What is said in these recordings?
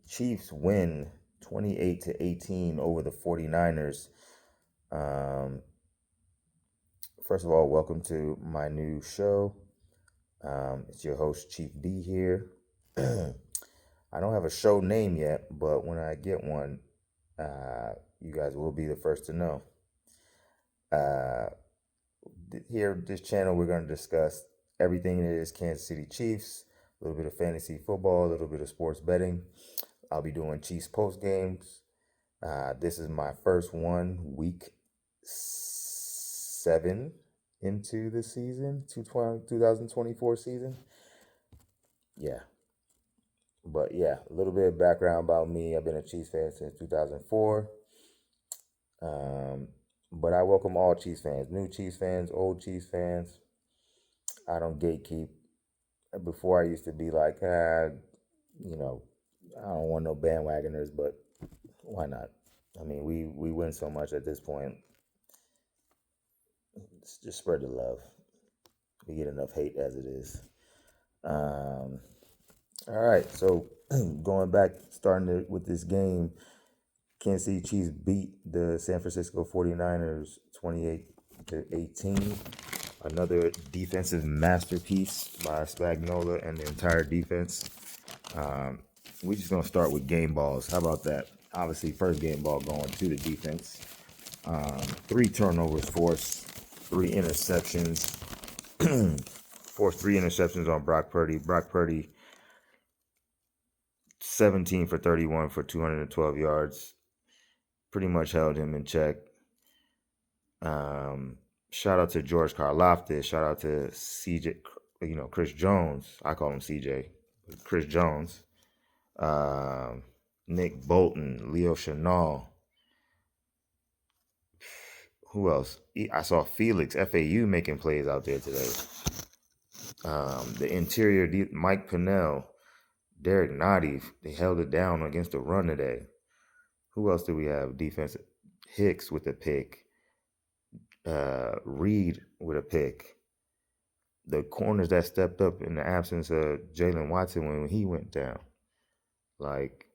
Chiefs win 28-18 over the 49ers. Um, First of all, welcome to my new show. It's your host, Chief D here. I don't have a show name yet, but when I get one, you guys will be the first to know. Uh, Here, this channel, we're going to discuss everything that is Kansas City Chiefs, a little bit of fantasy football, a little bit of sports betting. I'll be doing Chiefs post games. This is my first one, week 7 into the season, 2024 season. Yeah. But yeah, a little bit of background about me. I've been a Chiefs fan since 2004. But I welcome all Chiefs fans, new Chiefs fans, old Chiefs fans. I don't gatekeep. Before I used to be like, you know, I don't want no bandwagoners, but why not? I mean, we win so much at this point. Just spread the love. We get enough hate as it is. All right, so going back, with this game, Kansas City Chiefs beat the San Francisco 49ers 28-18. Another defensive masterpiece by Spagnuolo and the entire defense. We're just going to start with game balls. How about that? Obviously, first game ball going to the defense. 3 turnovers forced, 3 interceptions. Forced 3 interceptions on Brock Purdy. Brock Purdy, 17 for 31 for 212 yards. Pretty much held him in check. Shout out to George Karlaftis. Shout out to CJ, Chris Jones. I call him CJ. Chris Jones. Nick Bolton, Leo Chenal. Who else? I saw Felix, FAU, making plays out there today. The interior, Mike Pennell, Derek Nottie, they held it down against the run today. Who else do we have? Defense, Hicks with a pick. Reed with a pick. The corners that stepped up in the absence of Jalen Watson when he went down. Like,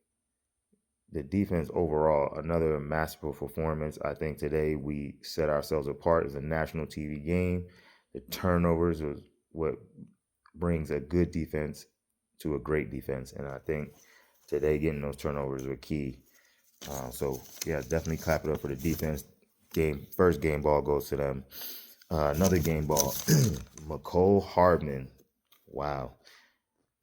the defense overall, another masterful performance. I think today we set ourselves apart as a national TV game. The turnovers was what brings a good defense to a great defense. And I think today getting those turnovers were key. So, yeah, definitely clap it up for the defense. First game ball goes to them. Another game ball, Mecole Hardman. Wow.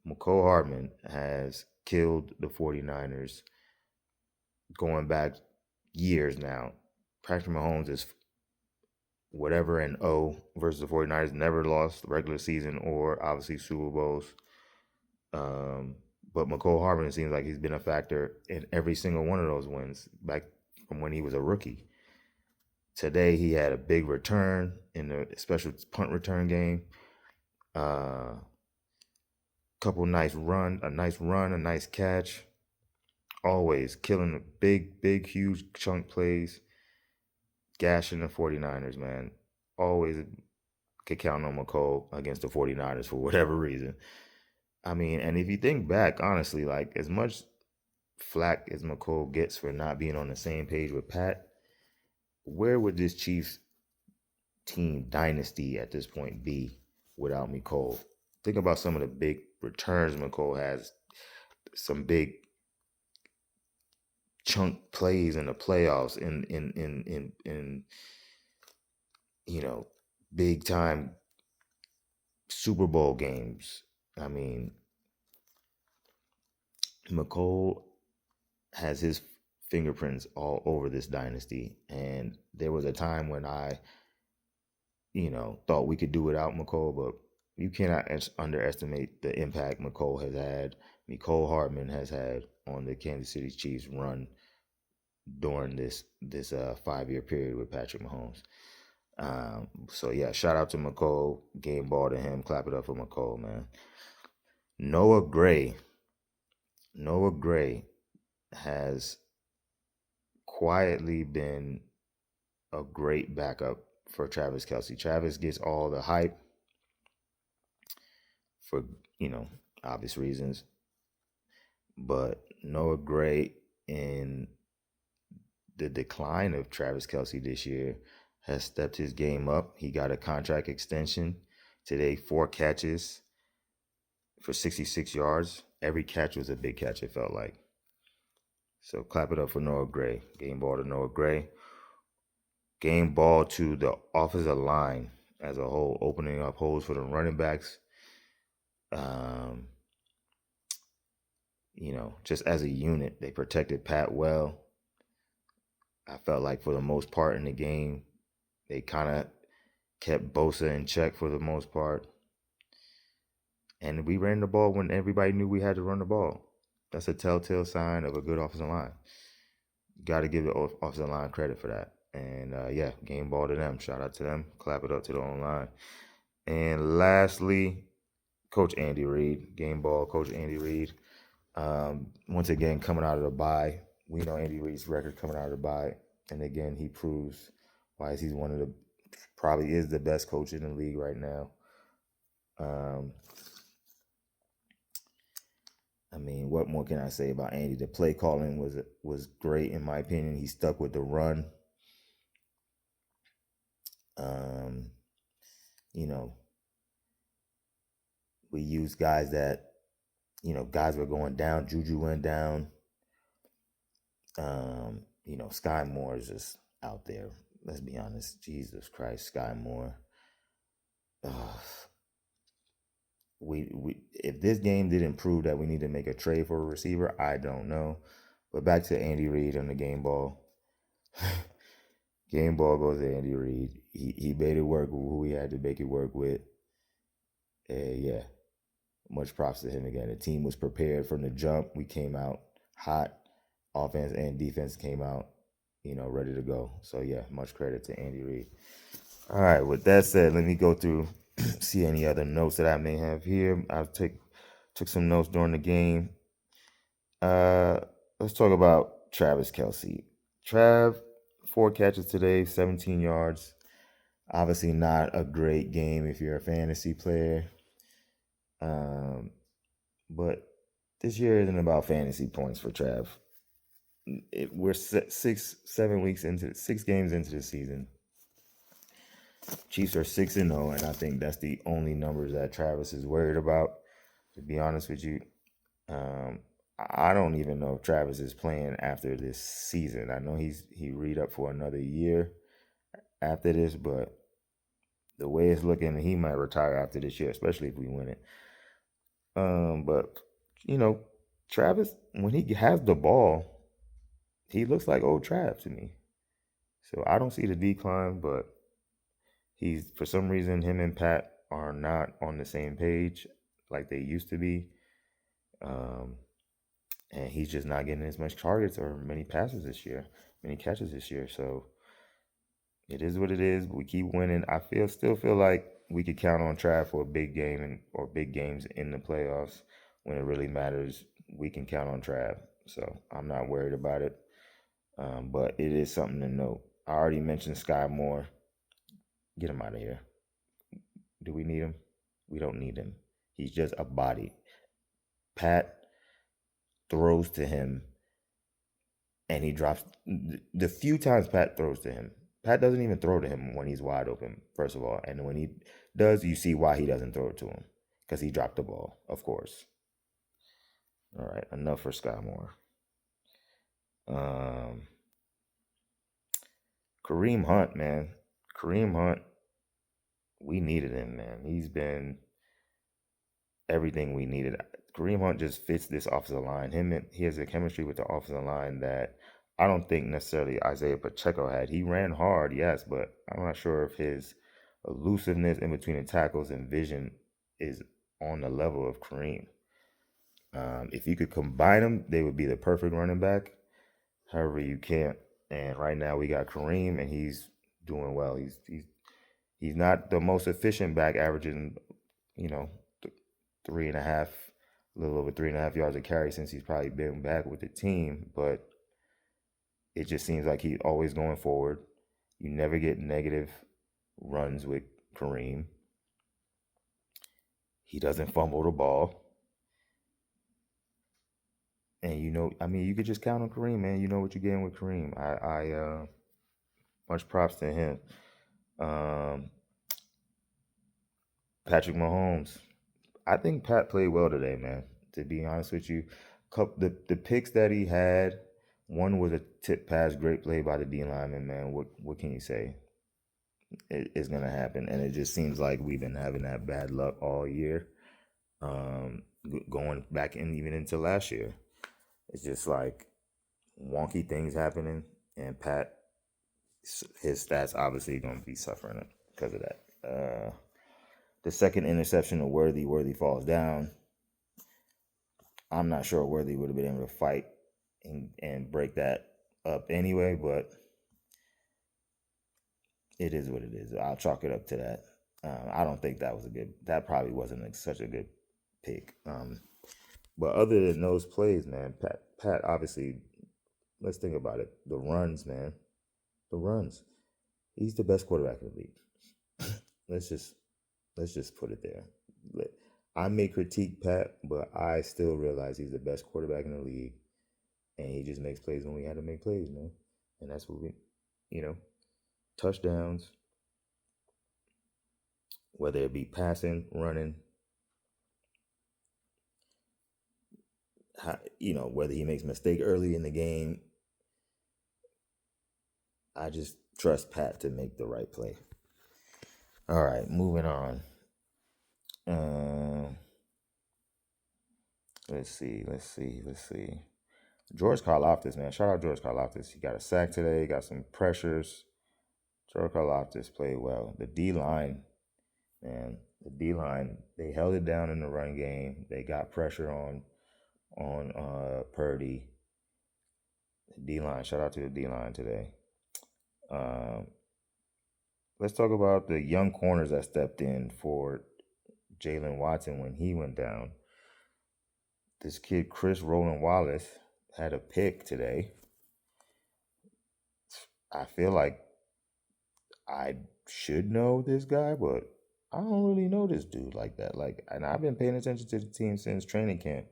Mecole Hardman has killed the 49ers going back years now. Patrick Mahomes is whatever and versus the 49ers. Never lost the regular season or obviously Super Bowls. But Mecole Hardman seems like he's been a factor in every single one of those wins back from when he was a rookie. Today he had a big return in the special punt return game. A nice catch. Always killing the big, huge chunk plays. Gashing the 49ers, man. Always could count on Mecole against the 49ers for whatever reason. I mean, and if you think back, honestly, like as much flack as Mecole gets for not being on the same page with Pat, where would this Chiefs team dynasty at this point be without Mecole? Think about some of the big returns Mecole has, some big chunk plays in the playoffs, in big time Super Bowl games. I mean, Mecole has his fingerprints all over this dynasty, and there was a time when I thought we could do without Mecole, but you cannot underestimate the impact Mecole Hardman has had on the Kansas City Chiefs run during this 5-year period with Patrick Mahomes. So yeah, shout out to Mecole, game ball to him. Clap it up for Mecole, man. Noah Gray has quietly been a great backup for Travis Kelce. Travis gets all the hype for, obvious reasons. But Noah Gray, in the decline of Travis Kelce this year, has stepped his game up. He got a contract extension today, 4 catches for 66 yards. Every catch was a big catch, it felt like. So clap it up for Noah Gray. Game ball to Noah Gray. Game ball to the offensive line as a whole, opening up holes for the running backs. Um, just as a unit, they protected Pat well. I felt like for the most part in the game, they kind of kept Bosa in check for the most part. And we ran the ball when everybody knew we had to run the ball. That's a telltale sign of a good offensive line. You got to give the offensive line credit for that. And yeah, game ball to them. Shout out to them. Clap it up to the online. And lastly, Coach Andy Reid. Game ball, Coach Andy Reid. Once again, coming out of the bye. We know Andy Reid's record coming out of the bye. And again, he proves why he's one of the, probably is the best coach in the league right now. I mean, what more can I say about Andy? The play calling was great in my opinion. He stuck with the run. You know, we used guys that, guys were going down. Juju went down. Sky Moore is just out there. Let's be honest. Jesus Christ, Sky Moore. We if this game didn't prove that we need to make a trade for a receiver, I don't know. But back to Andy Reid on the game ball. Game ball goes to Andy Reid. He made it work with who he had to make it work with. Yeah, much props to him again. The team was prepared from the jump. We came out hot. Offense and defense came out, ready to go. So yeah, much credit to Andy Reid. All right, with that said, let me go through, see any other notes that I may have here. I took some notes during the game. Let's talk about Travis Kelce. Trav, 4 catches today, 17 yards. Obviously not a great game if you're a fantasy player. But this year isn't about fantasy points for Trav. We're 6 games into the season. Chiefs are 6-0, and I think that's the only numbers that Travis is worried about. To be honest with you, I don't even know if Travis is playing after this season. I know he read up for another year after this, but the way it's looking, he might retire after this year, especially if we win it. But Travis, when he has the ball, he looks like old Trav to me. So I don't see the decline, but for some reason, him and Pat are not on the same page like they used to be. And he's just not getting as much targets or many catches this year. So it is what it is. We keep winning. I still feel like we could count on Trav for a big game or big games in the playoffs when it really matters. We can count on Trav. So I'm not worried about it. But it is something to note. I already mentioned Sky Moore. Get him out of here. Do we need him? We don't need him. He's just a body. Pat throws to him and he drops. The few times Pat throws to him, Pat doesn't even throw to him when he's wide open, first of all. And when he does, you see why he doesn't throw it to him. Because he dropped the ball, of course. All right, enough for Sky Moore. Kareem Hunt, man. Kareem Hunt, we needed him, man. He's been everything we needed. Kareem Hunt just fits this offensive line. He has a chemistry with the offensive line that I don't think necessarily Isaiah Pacheco had. He ran hard, yes, but I'm not sure if his elusiveness in between the tackles and vision is on the level of Kareem. If you could combine them, they would be the perfect running back. However, you can't. And right now we got Kareem, and he's doing well. He's not the most efficient back, averaging, 3.5, a little over 3.5 yards a carry since he's probably been back with the team. But it just seems like he's always going forward. You never get negative runs with Kareem. He doesn't fumble the ball. And I mean, you could just count on Kareem, man. You know what you're getting with Kareem. Much props to him. Um, Patrick Mahomes. I think Pat played well today, man. To be honest with you, the picks that he had, one was a tip pass, great play by the D lineman, man. What can you say? It's gonna happen, and it just seems like we've been having that bad luck all year, going back in even into last year. It's just like wonky things happening, and Pat, his stats obviously gonna be suffering because of that. The second interception of Worthy falls down. I'm not sure Worthy would have been able to fight and break that up anyway, but it is what it is. I'll chalk it up to that. I don't think that was a good. That probably wasn't such a good pick. But other than those plays, man, Pat obviously. Let's think about it. The runs, man. The runs. He's the best quarterback in the league. let's just let's just put it there. I may critique Pat, but I still realize he's the best quarterback in the league, and he just makes plays when we had to make plays, man. And that's what you know, touchdowns, whether it be passing, running, whether he makes a mistake early in the game. I just trust Pat to make the right play. All right, moving on. Let's see. George Karlaftis, man. Shout out George Karlaftis. He got a sack today, got some pressures. George Karlaftis played well. The D line, man. The D line, they held it down in the run game. They got pressure on Purdy. The D line, shout out to the D line today. Let's talk about the young corners that stepped in for Jalen Watson when he went down. This kid, Chris Roland Wallace, had a pick today. I feel like I should know this guy, but I don't really know this dude like that. And I've been paying attention to the team since training camp.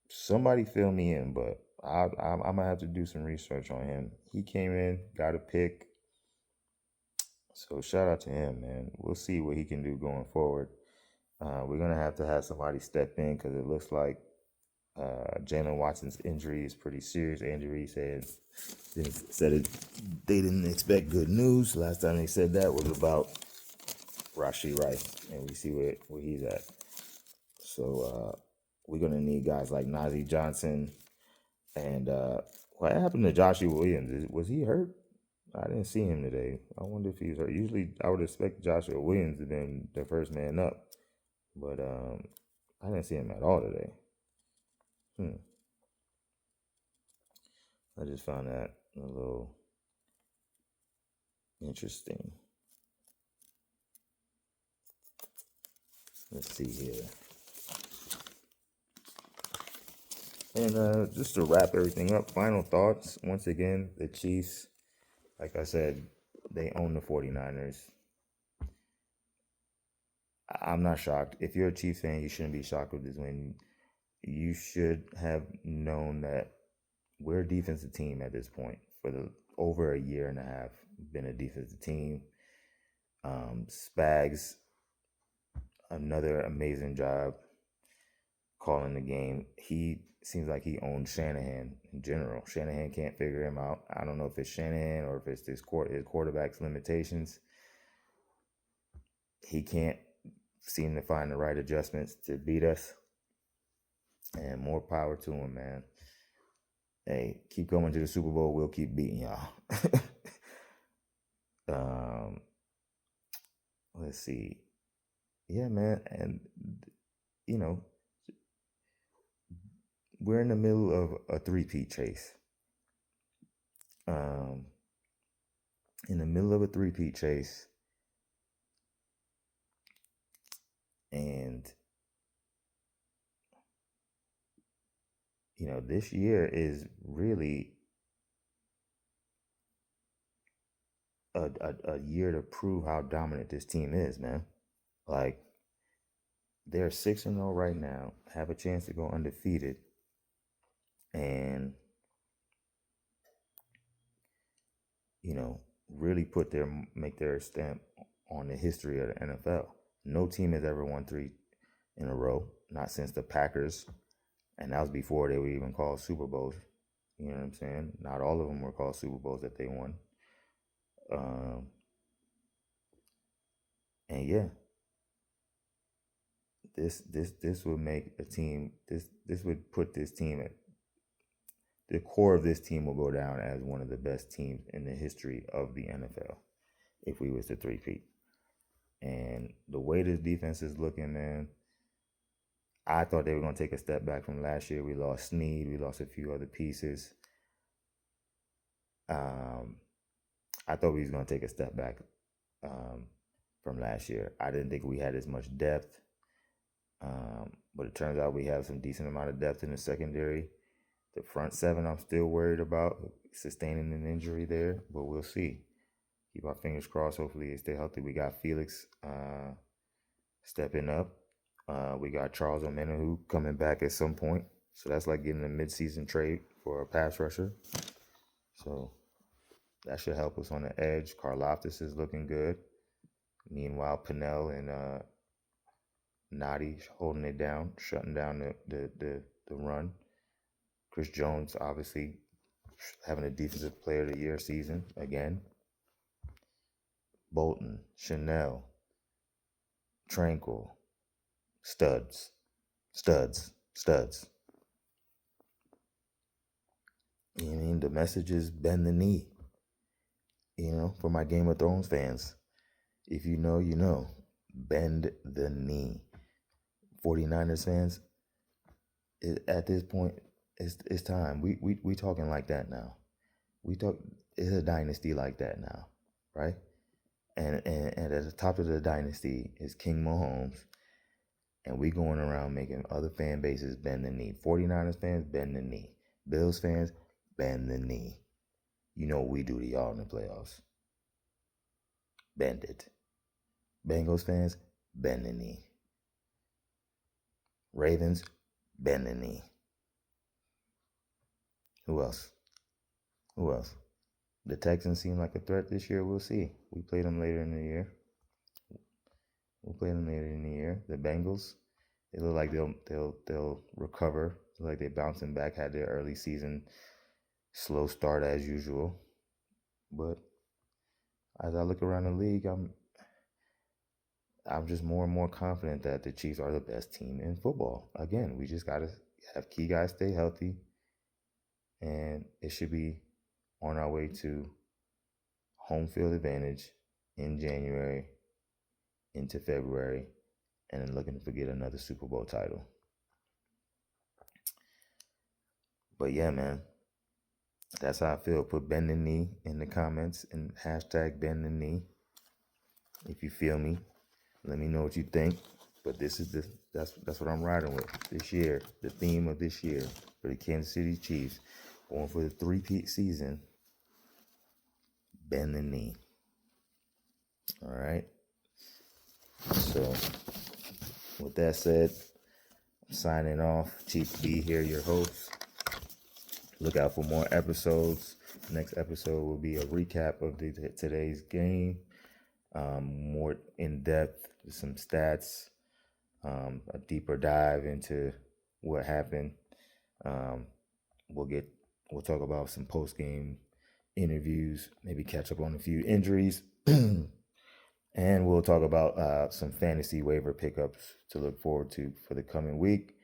Somebody fill me in, but I'm gonna have to do some research on him. He came in, got a pick, so shout out to him, man. We'll see what he can do going forward. We're gonna have to have somebody step in because it looks like Jalen Watson's injury is pretty serious. Injury said they didn't expect good news. Last time they said that was about Rashee Rice, and we see where he's at. So we're gonna need guys like Najee Johnson, and what happened to Joshua Williams? Was he hurt? I didn't see him today. I wonder if he was hurt. Usually, I would expect Joshua Williams to have been the first man up, but I didn't see him at all today. I just found that a little interesting. Let's see here. And just to wrap everything up, final thoughts. Once again, the Chiefs, like I said, they own the 49ers. I'm not shocked. If you're a Chiefs fan, you shouldn't be shocked with this win. You should have known that we're a defensive team at this point. For the over a year and a half, been a defensive team. Spags, another amazing job calling the game. He seems like he owns Shanahan in general. Shanahan can't figure him out. I don't know if it's Shanahan or if it's his quarterback's limitations. He can't seem to find the right adjustments to beat us. And more power to him, man. Hey, keep going to the Super Bowl. We'll keep beating y'all. Let's see. Yeah, man. And, you know, we're in the middle of a three-peat chase. In the middle of a three-peat chase. And, this year is really a year to prove how dominant this team is, man. Like, they're 6-0 right now, have a chance to go undefeated. and, really make their stamp on the history of the NFL. No team has ever won 3 in a row, not since the Packers, and that was before they were even called Super Bowls. You know what I'm saying? Not all of them were called Super Bowls that they won. And yeah, this would make a team. This would put this team at the core of this team will go down as one of the best teams in the history of the NFL if we was to three-peat. And the way this defense is looking, man, I thought they were going to take a step back from last year. We lost Snead. We lost a few other pieces. I thought we was going to take a step back from last year. I didn't think we had as much depth. But it turns out we have some decent amount of depth in the secondary. The front 7, I'm still worried about sustaining an injury there, but we'll see. Keep our fingers crossed. Hopefully they stay healthy. We got Felix stepping up. We got Charles Omenihu coming back at some point. So that's like getting a midseason trade for a pass rusher. So that should help us on the edge. Karlaftis is looking good. Meanwhile, Pinnell and Nadi holding it down, shutting down the run. Chris Jones, obviously, having a Defensive Player of the Year season again. Bolton, Chanel, Tranquil, studs. You know what I mean? The message is bend the knee. For my Game of Thrones fans, if you know, you know. Bend the knee. 49ers fans, at this point, it's time. We talking like that now. It's a dynasty like that now, right? And at the top of the dynasty is King Mahomes, and we going around making other fan bases bend the knee. 49ers fans, bend the knee. Bills fans, bend the knee. You know what we do to y'all in the playoffs. Bend it. Bengals fans, bend the knee. Ravens, bend the knee. Who else? The Texans seem like a threat this year. We'll see. We played them later in the year. The Bengals, they look like they'll recover. Look like they're bouncing back. Had their early season slow start as usual, but as I look around the league, I'm just more and more confident that the Chiefs are the best team in football. Again, we just gotta have key guys stay healthy, and it should be on our way to home field advantage in January into February, and then looking to get another Super Bowl title. But yeah, man, that's how I feel. Put bend the knee in the comments and hashtag bend the knee if you feel me. Let me know what you think. But that's what I'm riding with this year. The theme of this year for the Kansas City Chiefs, going for the three-peat season. Bend the knee. All right. So, with that said, I'm signing off. Chief B here, your host. Look out for more episodes. Next episode will be a recap of today's game. More in depth, some stats, a deeper dive into what happened. We'll talk about some post game interviews, maybe catch up on a few injuries, and we'll talk about some fantasy waiver pickups to look forward to for the coming week.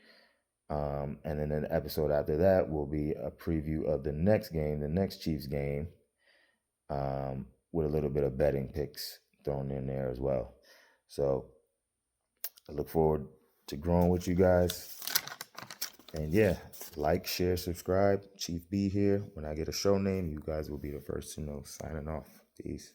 And then an episode after that will be a preview of the next game, the next Chiefs game, with a little bit of betting picks thrown in there as well. So I look forward to growing with you guys. And yeah, like, share, subscribe. Chief B here. When I get a show name, you guys will be the first to know. Signing off. Peace.